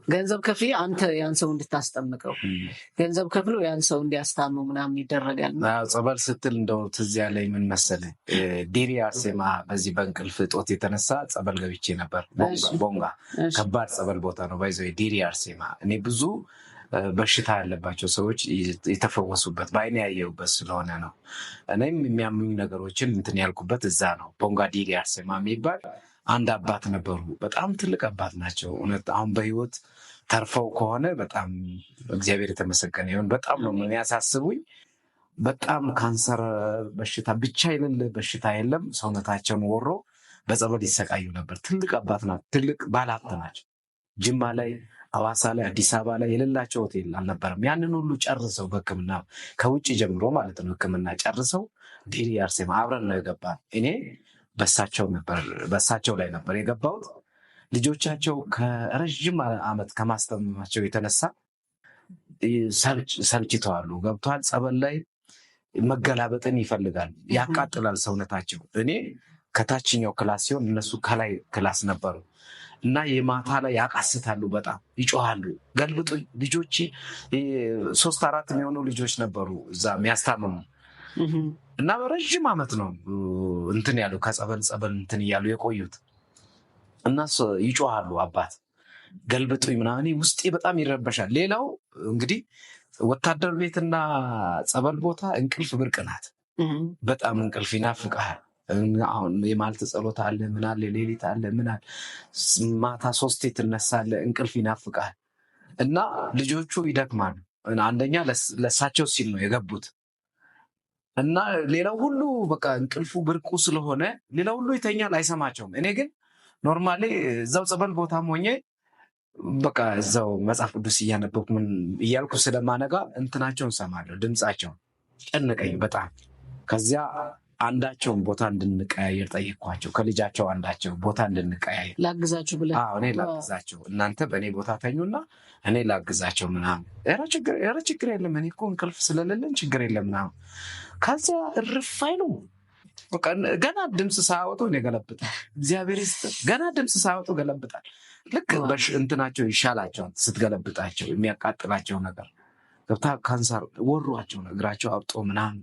ገንዘብ ከፍዬ አንተ ያን ሰው እንድታስጠምቀው ገንዘብ ከፍሎ ያን ሰው እንዲያስታምው ምናምን ይደረጋል። ጸበል ስትል እንደው ትዝ ያለኝ ምን መሰለህ፣ ዲሪ አርሴማ በዚህ በእንቅልፍ እጦት የተነሳ ጸበል ገብቼ ነበር። ቦንጋ ከባድ ጸበል ቦታ ነው ባይዘው ዲሪ አርሴማ። እኔ ብዙ በሽታ ያለባቸው ሰዎች የተፈወሱበት በአይኔ ያየሁበት ስለሆነ ነው። እኔም የሚያምኙ ነገሮችን እንትን ያልኩበት እዛ ነው። ቦንጋ ዲሪ አርሴማ የሚባል አንድ አባት ነበሩ። በጣም ትልቅ አባት ናቸው። እውነት አሁን በህይወት ተርፈው ከሆነ በጣም እግዚአብሔር የተመሰገነ ይሁን። በጣም ነው የሚያሳስቡኝ። በጣም ካንሰር በሽታ ብቻ የሌለ በሽታ የለም። ሰውነታቸውን ወሮ በጸበል ይሰቃዩ ነበር። ትልቅ አባት ናቸው። ትልቅ ባለሀብት ናቸው። ጅማ ላይ፣ ሐዋሳ ላይ፣ አዲስ አበባ ላይ የሌላቸው ሆቴል አልነበረም። ያንን ሁሉ ጨርሰው በሕክምና ከውጭ ጀምሮ ማለት ነው ሕክምና ጨርሰው ዲሪ አርሴማ አብረን ነው የገባን። እኔ በሳቸው ላይ ነበር የገባሁት። ልጆቻቸው ከረዥም ዓመት ከማስተማማቸው የተነሳ ሰልችተዋሉ። ገብቷል። ጸበል ላይ መገላበጥን ይፈልጋል። ያቃጥላል ሰውነታቸው። እኔ ከታችኛው ክላስ ሲሆን እነሱ ከላይ ክላስ ነበሩ እና የማታ ላይ ያቃስታሉ፣ በጣም ይጮሃሉ። ገልብጡኝ ልጆቼ 3-4 የሚሆኑ ልጆች ነበሩ እዛ የሚያስታምሙ እና በረዥም ዓመት ነው እንትን ያሉ ከጸበል እንትን እያሉ የቆዩት እና ይጮሃሉ። አባት ገልብጡኝ ምናምን ውስጤ በጣም ይረበሻል። ሌላው እንግዲህ ወታደር ቤትና ጸበል ቦታ እንቅልፍ ብርቅ ናት። በጣም እንቅልፍ ይናፍቃል። አሁን የማልት ጸሎት አለ፣ ምን አለ፣ ሌሊት አለ፣ ምን አለ፣ ማታ 3 ትነሳለህ፣ እንቅልፍ ይናፍቃል። እና ልጆቹ ይደክማሉ። አንደኛ ለሳቸው ሲል ነው የገቡት እና ሌላው ሁሉ በቃ እንቅልፉ ብርቁ ስለሆነ ሌላው ሁሉ ይተኛል፣ አይሰማቸውም። እኔ ግን ኖርማሊ እዛው ጸበል ቦታም ሆኜ በቃ እዛው መጽሐፍ ቅዱስ እያነበብኩ ምን እያልኩ ስለማነጋ እንትናቸውን ሰማለሁ፣ ድምፃቸውን ጨነቀኝ በጣም። ከዚያ አንዳቸውን ቦታ እንድንቀያየር ጠየቅኳቸው። ከልጃቸው አንዳቸው ቦታ እንድንቀያየር ላግዛችሁ ብለህ? እኔ ላግዛቸው፣ እናንተ በእኔ ቦታ ተኙና እኔ ላግዛቸው ምናምን። ኧረ ችግር የለም እኔ እኮ እንቅልፍ ስለሌለን ችግር የለም ምናምን። ከዚያ እርፋይ ነው በቃ ገና ድምፅ ሳያወጡ እኔ ገለብጣል። እግዚአብሔር ይስጥ። ገና ድምፅ ሳያወጡ ገለብጣል። ልክ እንትናቸው ይሻላቸዋል ስትገለብጣቸው፣ የሚያቃጥላቸው ነገር ገብታ ካንሰር ወሯቸው እግራቸው አብጦ ምናምን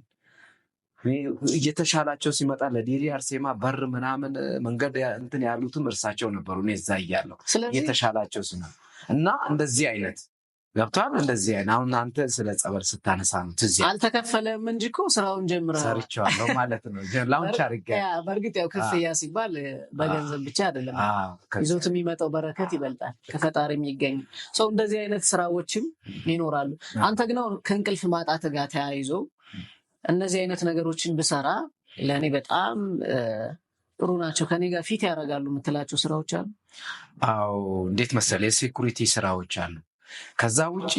እየተሻላቸው ሲመጣ ለዲሪ አርሴማ በር ምናምን መንገድ እንትን ያሉትም እርሳቸው ነበሩ። እኔ እዛ እያለሁ እየተሻላቸው ሲመጣ እና እንደዚህ አይነት ገብቷል። እንደዚህ አይነት አሁን አንተ ስለ ጸበል ስታነሳ ነው ትዝ አልተከፈለም እንጂ እኮ ስራውን ጀምረህ ሰርቼዋለሁ ማለት ነው። ላውንች አድርጌያለሁ። በእርግጥ ያው ክፍያ ሲባል በገንዘብ ብቻ አይደለም፣ ይዞት የሚመጣው በረከት ይበልጣል ከፈጣሪ የሚገኝ ሰው። እንደዚህ አይነት ስራዎችም ይኖራሉ። አንተ ግን አሁን ከእንቅልፍ ማጣት ጋር ተያይዞ እነዚህ አይነት ነገሮችን ብሰራ ለእኔ በጣም ጥሩ ናቸው፣ ከኔ ጋር ፊት ያደርጋሉ የምትላቸው ስራዎች አሉ? አዎ፣ እንዴት መሰለህ የሴኩሪቲ ስራዎች አሉ። ከዛ ውጭ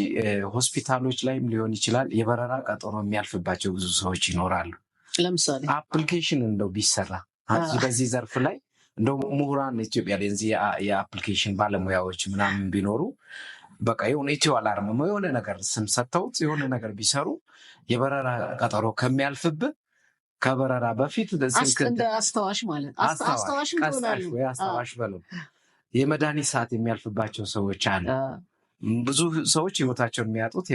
ሆስፒታሎች ላይም ሊሆን ይችላል የበረራ ቀጠሮ የሚያልፍባቸው ብዙ ሰዎች ይኖራሉ። ለምሳሌ አፕሊኬሽን እንደው ቢሰራ በዚህ ዘርፍ ላይ እንደው ምሁራን ኢትዮጵያ ላይ የአፕሊኬሽን ባለሙያዎች ምናምን ቢኖሩ በቃ የሆነ ኢትዮ አላርም የሆነ ነገር ስም ሰጥተውት የሆነ ነገር ቢሰሩ የበረራ ቀጠሮ ከሚያልፍብህ ከበረራ በፊት እንደ አስታዋሽ ማለት አስታዋሽ በለው የመድኃኒት ሰዓት የሚያልፍባቸው ሰዎች አሉ። ብዙ ሰዎች ህይወታቸውን የሚያጡት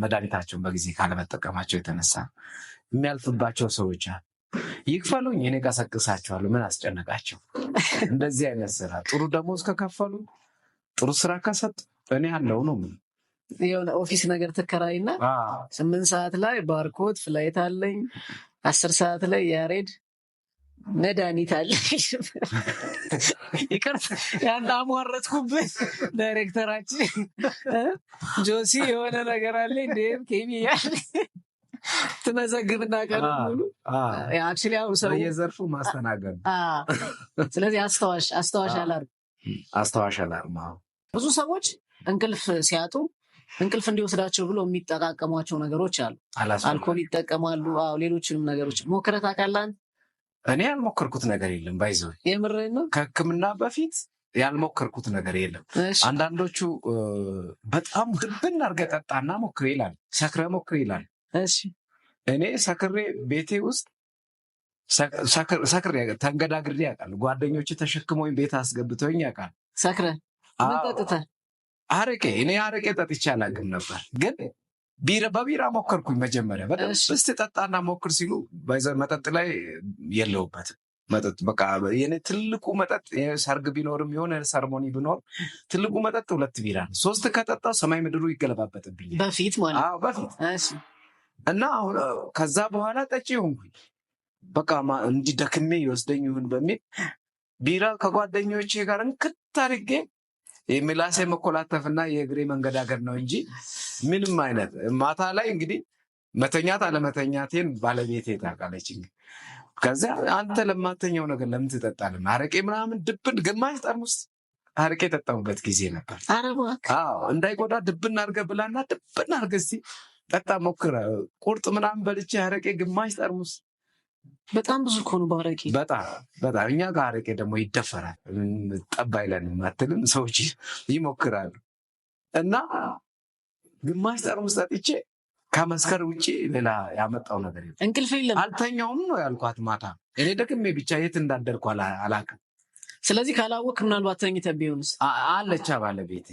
መድኃኒታቸውን በጊዜ ካለመጠቀማቸው የተነሳ የሚያልፍባቸው ሰዎች አሉ። ይክፈሉኝ፣ እኔ ቀሰቅሳቸዋለሁ፣ ምን አስጨነቃቸው? እንደዚህ አይነት ስራ ጥሩ ደሞዝ ከከፈሉ ጥሩ ስራ ከሰጡ እኔ ያለው ነው። የሆነ ኦፊስ ነገር ትከራይና 8 ሰዓት ላይ ባርኮት ፍላይት አለኝ፣ 10 ሰዓት ላይ ያሬድ መድኃኒት አለ። ይቅርታ ያን አሟረትኩብህ። ዳይሬክተራችን ጆሲ የሆነ ነገር አለ እንዴም ኬሚያ ትመዘግብና ቀኑ ሙሉ አክቹዋሊ አሁን ሰው የዘርፉ ማስተናገድ። ስለዚህ አስተዋሽ አላርም ብዙ ሰዎች እንቅልፍ ሲያጡ እንቅልፍ እንዲወስዳቸው ብሎ የሚጠቃቀሟቸው ነገሮች አሉ። አልኮል ይጠቀማሉ፣ ሌሎችንም ነገሮች ሞክረህ ታውቃለህ? እኔ ያልሞከርኩት ነገር የለም። ባይዘው የምሬን ነው። ከሕክምና በፊት ያልሞከርኩት ነገር የለም። አንዳንዶቹ በጣም ድብን አድርገህ ጠጣና ሞክር ይላል፣ ሰክረህ ሞክር ይላል። እኔ ሰክሬ ቤቴ ውስጥ ሰክሬ ተንገዳግሬ ያውቃል። ጓደኞች ተሸክመኝ ቤት አስገብተውኝ ያውቃል። ሰክረህ ምን ጠጥተህ? አረቄ። እኔ አረቄ ጠጥቼ አላውቅም ነበር፣ ግን በቢራ ሞከርኩኝ መጀመሪያ። በደንብ እስቲ ጠጣና ሞክር ሲሉ መጠጥ ላይ የለውበትም። መጠጥ በቃ የኔ ትልቁ መጠጥ ሰርግ ቢኖርም የሆነ ሰርሞኒ ቢኖር ትልቁ መጠጥ 2 ቢራ ነው። 3 ከጠጣው ሰማይ ምድሩ ይገለባበጥብኛል። በፊት ማለት በፊት እና አሁን ከዛ በኋላ ጠጪ ሆንኩኝ። በቃ እንዲደክሜ ይወስደኝ ይሁን በሚል ቢራ ከጓደኞቼ ጋር እንክት አድርጌ የምላሴ መኮላተፍና የእግሬ መንገዳገር ነው እንጂ ምንም አይነት ማታ ላይ እንግዲህ መተኛት አለመተኛቴን ባለቤቴ ታውቃለች። ከዚያ አንተ ለማተኛው ነገር ለምን ትጠጣለህ? አረቄ ምናምን ድብን ግማሽ ጠርሙስ አረቄ የጠጣሁበት ጊዜ ነበር። እንዳይጎዳ ድብን አድርገህ ብላና ድብን አድርገህ እስኪ ጠጣ ሞክረ። ቁርጥ ምናምን በልቼ አረቄ ግማሽ ጠርሙስ በጣም ብዙ እኮ ነው በአረቄ። በጣም እኛ ጋር አረቄ ደግሞ ይደፈራል። ጠብ አይለንም አትልም፣ ሰዎች ይሞክራሉ። እና ግማሽ ጠርሙስ ጠጥቼ ከመስከር ውጭ ሌላ ያመጣው ነገር የለም። እንቅልፍ የለም። አልተኛውም ነው ያልኳት ማታ። እኔ ደክሜ ብቻ የት እንዳደርኩ አላውቅም። ስለዚህ ካላወቅህ ምናልባት ተኝተህ ቢሆንስ? አለቻ ባለቤቴ።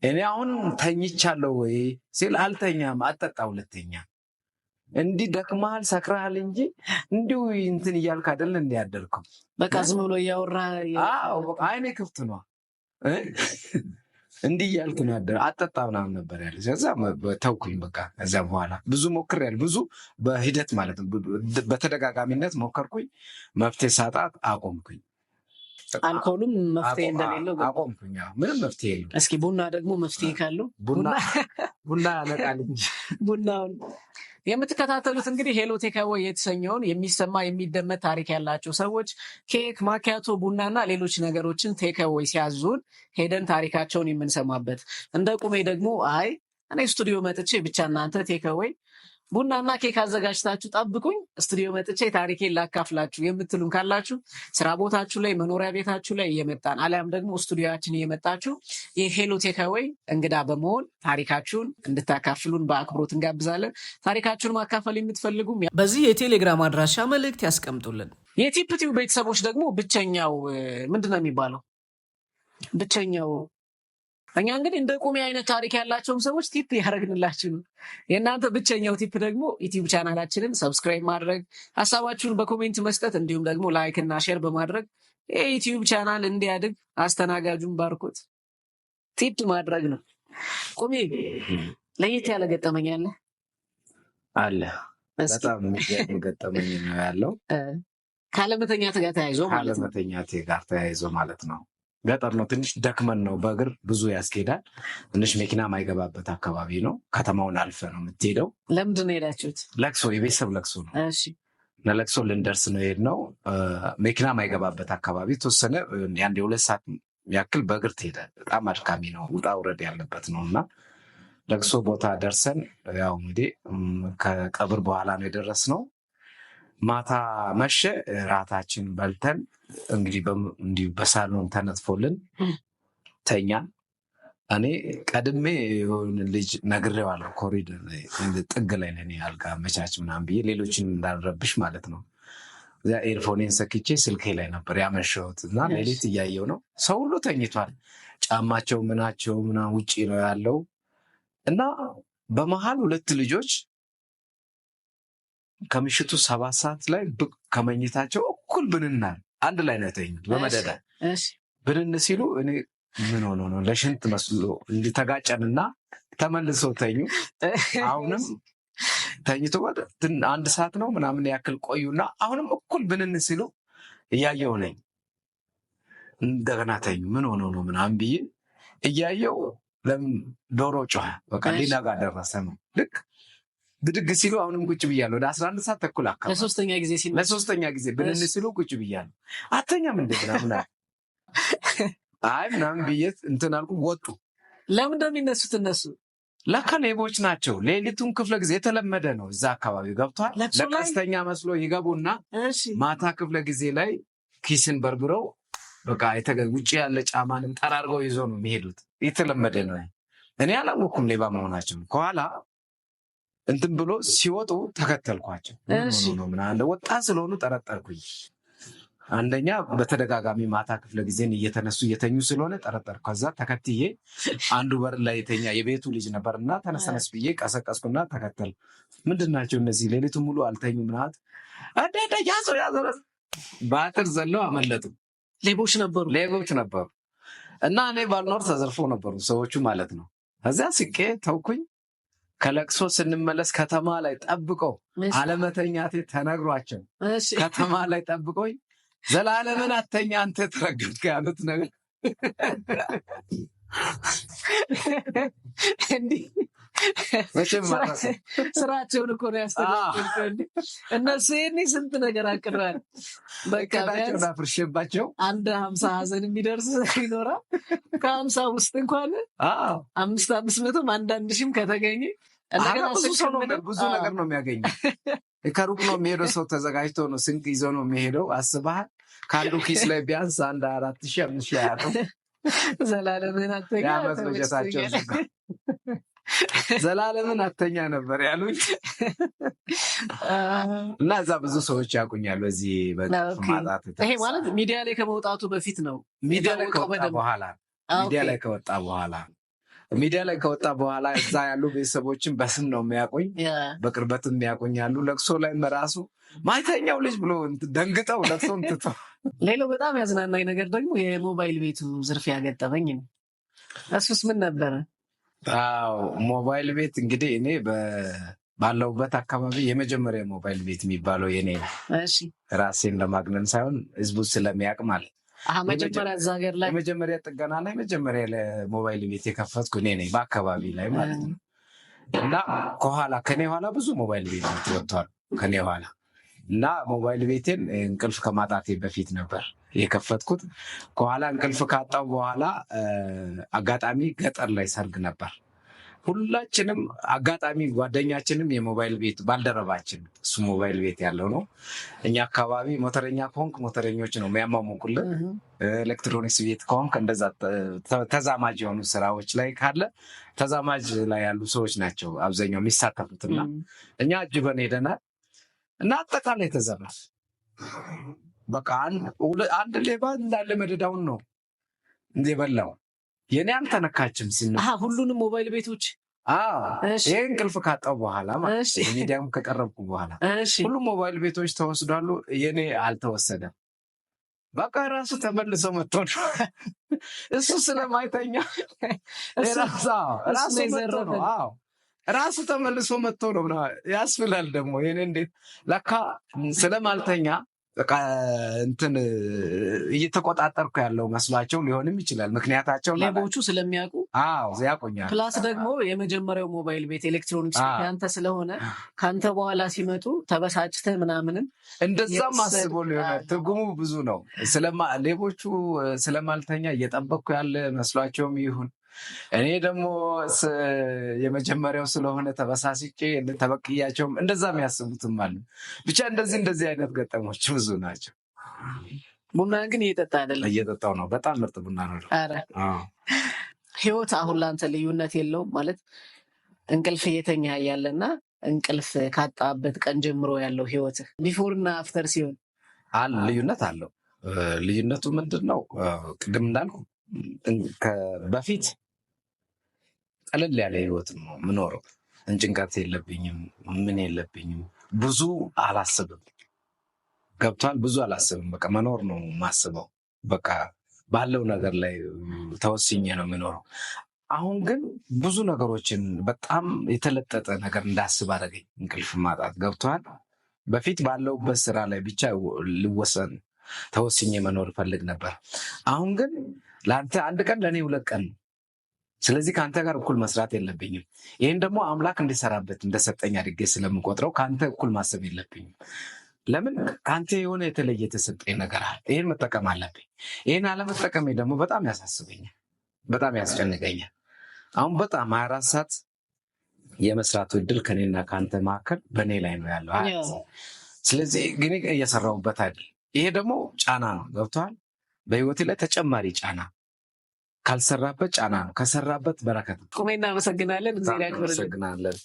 እኔ አሁን ተኝቻለሁ ወይ ሲል አልተኛም፣ አጠጣ ሁለተኛ። እንዲህ ደክመሃል ሰክረሃል እንጂ እንዲሁ እንትን እያልክ አይደለ እንዲያደርኩ። በቃ ዝም ብሎ እያወራ አይኔ ክፍት ነው እንዲህ እያልክ ነው ያደረ። አጠጣ ምናምን ነበር ያለ። ከዛ ተውኩኝ በቃ። ከዚያ በኋላ ብዙ ሞክሬያለሁ፣ ብዙ በሂደት ማለት ነው። በተደጋጋሚነት ሞከርኩኝ፣ መፍትሄ ሳጣት አቆምኩኝ። አልኮሉም መፍትሄ እንደሌለው አቆምኩኝ። ምንም መፍትሄ የለም። እስኪ ቡና ደግሞ መፍትሄ ካለው ቡና ያነቃል እንጂ ቡናውን የምትከታተሉት እንግዲህ ሄሎ ቴክ አዌይ የተሰኘውን የሚሰማ የሚደመጥ ታሪክ ያላቸው ሰዎች ኬክ፣ ማኪያቶ፣ ቡናና ሌሎች ነገሮችን ቴክ አዌይ ሲያዙን ሄደን ታሪካቸውን የምንሰማበት። እንደ ቁሜ ደግሞ አይ እኔ ስቱዲዮ መጥቼ ብቻ እናንተ ቴክ አዌይ ቡናና ኬክ አዘጋጅታችሁ ጠብቁኝ፣ ስቱዲዮ መጥቼ ታሪኬን ላካፍላችሁ የምትሉን ካላችሁ ስራ ቦታችሁ ላይ፣ መኖሪያ ቤታችሁ ላይ እየመጣን አሊያም ደግሞ ስቱዲዮችን እየመጣችሁ የሄሎ ቴክ አዌይ እንግዳ በመሆን ታሪካችሁን እንድታካፍሉን በአክብሮት እንጋብዛለን። ታሪካችሁን ማካፈል የምትፈልጉም በዚህ የቴሌግራም አድራሻ መልእክት ያስቀምጡልን። የቲፕቲው ቤተሰቦች ደግሞ ብቸኛው ምንድን ነው የሚባለው ብቸኛው እኛ እንግዲህ እንደ ቁሜ አይነት ታሪክ ያላቸውን ሰዎች ቲፕ ያደረግንላችሁ ነው። የእናንተ ብቸኛው ቲፕ ደግሞ ዩቲዩብ ቻናላችንን ሰብስክራይብ ማድረግ፣ ሀሳባችሁን በኮሜንት መስጠት፣ እንዲሁም ደግሞ ላይክ እና ሼር በማድረግ የዩቲዩብ ቻናል እንዲያድግ አስተናጋጁን ባርኮት ቲፕ ማድረግ ነው። ቁሜ ለየት ያለ ገጠመኝ አለ? በጣም የሚገርም ገጠመኝ ነው ያለው። ካለመተኛት ጋር ተያይዞ ማለት ነው። ገጠር ነው። ትንሽ ደክመን ነው። በእግር ብዙ ያስኬዳል። ትንሽ መኪና ማይገባበት አካባቢ ነው። ከተማውን አልፈ ነው የምትሄደው። ለምንድን ነው የሄዳችሁት? ለቅሶ፣ የቤተሰብ ለቅሶ ነው። ለለቅሶ ልንደርስ ነው የሄድነው። መኪና ማይገባበት አካባቢ ተወሰነ የአንድ 2 ሰዓት ያክል በእግር ትሄዳል። በጣም አድካሚ ነው። ውጣ ውረድ ያለበት ነው እና ለቅሶ ቦታ ደርሰን ያው እንግዲህ ከቀብር በኋላ ነው የደረስነው። ማታ መሸ። ራታችን በልተን እንግዲህ እንዲሁ በሳሎን ተነጥፎልን ተኛን። እኔ ቀድሜ የሆነ ልጅ ነግሬዋለሁ፣ ኮሪደር ጥግ ላይ ለኔ አልጋ መቻች ምናምን ብዬ ሌሎችን እንዳልረብሽ ማለት ነው። እዚያ ኤርፎኔን ሰክቼ ስልኬ ላይ ነበር ያመሸሁት እና ሌሊት እያየው ነው። ሰው ሁሉ ተኝቷል። ጫማቸው ምናቸው ምናምን ውጭ ነው ያለው እና በመሀል 2 ልጆች ከምሽቱ 7 ሰዓት ላይ ከመኝታቸው እኩል ብንናል አንድ ላይ ነው የተኙት በመደዳ። ብንን ሲሉ እኔ ምን ሆኖ ነው ለሽንት መስሎ እንዲተጋጨንና ተመልሰው ተኙ። አሁንም ተኝቶ 1 ሰዓት ነው ምናምን ያክል ቆዩና አሁንም እኩል ብንን ሲሉ እያየው ነኝ። እንደገና ተኙ። ምን ሆኖ ነው ምናምን ብዬ እያየው ለምን ዶሮ ጮኸ። በቃ ሊነጋ ደረሰ ነው። ልክ ብድግ ሲሉ አሁንም ቁጭ ብያለሁ። ወደ 11 ሰዓት ተኩል አካባቢ ለሶስተኛ ጊዜ ብንን ሲሉ ቁጭ ብያለሁ። አተኛም እንደምናምን አይ ምናምን ብዬ እንትን አልኩ። ወጡ። ለምን እንደሚነሱት እነሱ ለካ ሌቦች ናቸው። ሌሊቱን ክፍለ ጊዜ የተለመደ ነው እዛ አካባቢ ገብቷል። ለቀስተኛ መስሎ ይገቡና ማታ ክፍለ ጊዜ ላይ ኪስን በርብረው በቃ ውጭ ያለ ጫማንም ጠራርገው ይዞ ነው የሚሄዱት። የተለመደ ነው። እኔ አላወኩም ሌባ መሆናቸው። ከኋላ እንትን ብሎ ሲወጡ ተከተልኳቸው። ወጣት ስለሆኑ ጠረጠርኩኝ። አንደኛ በተደጋጋሚ ማታ ክፍለ ጊዜን እየተኙ ስለሆነ ጠረጠርኩ። ከዛ ተከትዬ አንዱ በር ላይ የተኛ የቤቱ ልጅ ነበርና ተነሰነስ ብዬ ቀሰቀስኩና ተከተል። ምንድን ናቸው እነዚህ? ሌሊቱ ሙሉ አልተኙ ምናት ያዘው በአጥር ዘለው አመለጡ። ሌቦች ነበሩ እና እኔ ባልኖር ተዘርፎ ነበሩ ሰዎቹ ማለት ነው። ከዚያ ስቄ ተውኩኝ። ከለቅሶ ስንመለስ ከተማ ላይ ጠብቀው አለመተኛቴ ተነግሯቸው ከተማ ላይ ጠብቆኝ ዘላለምን አተኛ አንተ ተረገጥክ ያሉት ነገር እንዲህ ስራቸውን እኮ ነው ያስተካክሉት። እነሱ ይሄኔ ስንት ነገር አቅደዋል። በቃ ቢያንስ አፍርሼባቸው 50 ሀዘን የሚደርስ ይኖራል። ከ50 ውስጥ እንኳን 500 አንዳንድ ሺህም ከተገኘ ብዙ ነገር ነው የሚያገኘው። ከሩቅ ነው የሚሄደው ሰው ተዘጋጅቶ ነው ስንቅ ይዞ ነው የሚሄደው። አስበሃል? ከአንዱ ኪስ ላይ ቢያንስ 4,000 5,000 አያጡም። ዘላለምን አተኛ የዓመት በጀታቸው ዘላለምን አተኛ ነበር ያሉኝ እና እዛ ብዙ ሰዎች ያውቁኛል በዚህ ማጣት። ይሄ ማለት ሚዲያ ላይ ከመውጣቱ በፊት ነው? ሚዲያ ላይ ከወጣ በኋላ እዛ ያሉ ቤተሰቦችን በስም ነው የሚያውቁኝ፣ በቅርበትም የሚያውቁኛሉ። ለቅሶ ላይ በራሱ ማይተኛው ልጅ ብሎ ደንግጠው ለቅሶን ትተው። ሌላው በጣም ያዝናናኝ ነገር ደግሞ የሞባይል ቤቱ ዝርፊያ ገጠመኝ ነው። እሱስ ምን ነበረ? ሞባይል ቤት እንግዲህ እኔ ባለሁበት አካባቢ የመጀመሪያ ሞባይል ቤት የሚባለው የኔ ራሴን ለማግነን ሳይሆን ህዝቡ ስለሚያውቅ ማለት መጀመሪያ እዛ ሀገር ላይ የመጀመሪያ ጥገና ላይ መጀመሪያ ለሞባይል ቤት የከፈትኩ እኔ ነኝ በአካባቢ ላይ ማለት ነው። እና ከኔ ኋላ ብዙ ሞባይል ቤቶች ወጥተዋል ከኔ ኋላ እና ሞባይል ቤቴን እንቅልፍ ከማጣቴ በፊት ነበር የከፈትኩት። ከኋላ እንቅልፍ ካጣው በኋላ አጋጣሚ ገጠር ላይ ሰርግ ነበር። ሁላችንም አጋጣሚ ጓደኛችንም የሞባይል ቤት ባልደረባችን እሱ ሞባይል ቤት ያለው ነው። እኛ አካባቢ ሞተረኛ ከሆንክ ሞተረኞች ነው የሚያሟሙቁልን። ኤሌክትሮኒክስ ቤት ከሆንክ እንደዛ ተዛማጅ የሆኑ ስራዎች ላይ ካለ ተዛማጅ ላይ ያሉ ሰዎች ናቸው አብዛኛው የሚሳተፉትና እኛ አጅበን ሄደናል እና አጠቃላይ ተዘረፈ። በቃ አንድ ሌባ እንዳለ መደዳውን ነው እንደ በላው። የኔ አልተነካችም ሲነካ ሁሉንም ሞባይል ቤቶች ይሄ እንቅልፍ ካጣው በኋላ ሚዲያም ከቀረብኩ በኋላ ሁሉም ሞባይል ቤቶች ተወስዷሉ። የኔ አልተወሰደም። በቃ ራሱ ተመልሶ መጥቶ ነው እሱ ስለማይተኛ ራሱ ተመልሶ መጥቶ ነው ያስብላል። ደግሞ ይሄን እንዴት ለካ ስለማልተኛ በቃ እንትን እየተቆጣጠርኩ ያለው መስሏቸው ሊሆንም ይችላል። ምክንያታቸው ሌቦቹ ስለሚያውቁ ያውቁኛል። ፕላስ ደግሞ የመጀመሪያው ሞባይል ቤት ኤሌክትሮኒክስ ያንተ ስለሆነ ከአንተ በኋላ ሲመጡ ተበሳጭተህ ምናምንም እንደዛም አስቦ ሊሆነ ትርጉሙ ብዙ ነው። ሌቦቹ ስለማልተኛ እየጠበቅኩ ያለ መስሏቸውም ይሁን እኔ ደግሞ የመጀመሪያው ስለሆነ ተበሳስጬ ተበቅያቸውም እንደዛ የሚያስቡትም አሉ። ብቻ እንደዚህ አይነት ገጠሞች ብዙ ናቸው። ቡና ግን እየጠጣ አይደለም? እየጠጣው ነው። በጣም ምርጥ ቡና ነው። ህይወት አሁን ለአንተ ልዩነት የለውም ማለት እንቅልፍ እየተኛ ያለና እንቅልፍ ካጣበት ቀን ጀምሮ ያለው ህይወትህ ቢፎር እና አፍተር ሲሆን ልዩነት አለው። ልዩነቱ ምንድን ነው? ቅድም እንዳልኩ በፊት ቀለል ያለ ህይወት ነው ምኖረው። ጭንቀት የለብኝም፣ ምን የለብኝም። ብዙ አላስብም። ገብቷል? ብዙ አላስብም። በቃ መኖር ነው ማስበው። በቃ ባለው ነገር ላይ ተወስኜ ነው የምኖረው። አሁን ግን ብዙ ነገሮችን በጣም የተለጠጠ ነገር እንዳስብ አደረገኝ እንቅልፍ ማጣት። ገብቷል? በፊት ባለውበት ስራ ላይ ብቻ ልወሰን ተወስኜ መኖር እፈልግ ነበር። አሁን ግን ለአንተ አንድ ቀን ለእኔ 2 ቀን ነው። ስለዚህ ከአንተ ጋር እኩል መስራት የለብኝም። ይህን ደግሞ አምላክ እንዲሰራበት እንደሰጠኝ አድርጌ ስለምቆጥረው ከአንተ እኩል ማሰብ የለብኝም። ለምን ከአንተ የሆነ የተለየ የተሰጠኝ ነገር አለ። ይህን መጠቀም አለብኝ። ይህን አለመጠቀሜ ደግሞ በጣም ያሳስበኛል፣ በጣም ያስጨንቀኛል። አሁን በጣም 24 ሰዓት የመስራቱ እድል ከኔና ከአንተ መካከል በእኔ ላይ ነው ያለው። ስለዚህ ግን እየሰራሁበት አይደል። ይሄ ደግሞ ጫና ነው። ገብቶሃል? በህይወቴ ላይ ተጨማሪ ጫና፣ ካልሰራበት ጫና ነው፣ ከሰራበት በረከት ነው። ቁሜ እናመሰግናለን። እናመሰግናለን።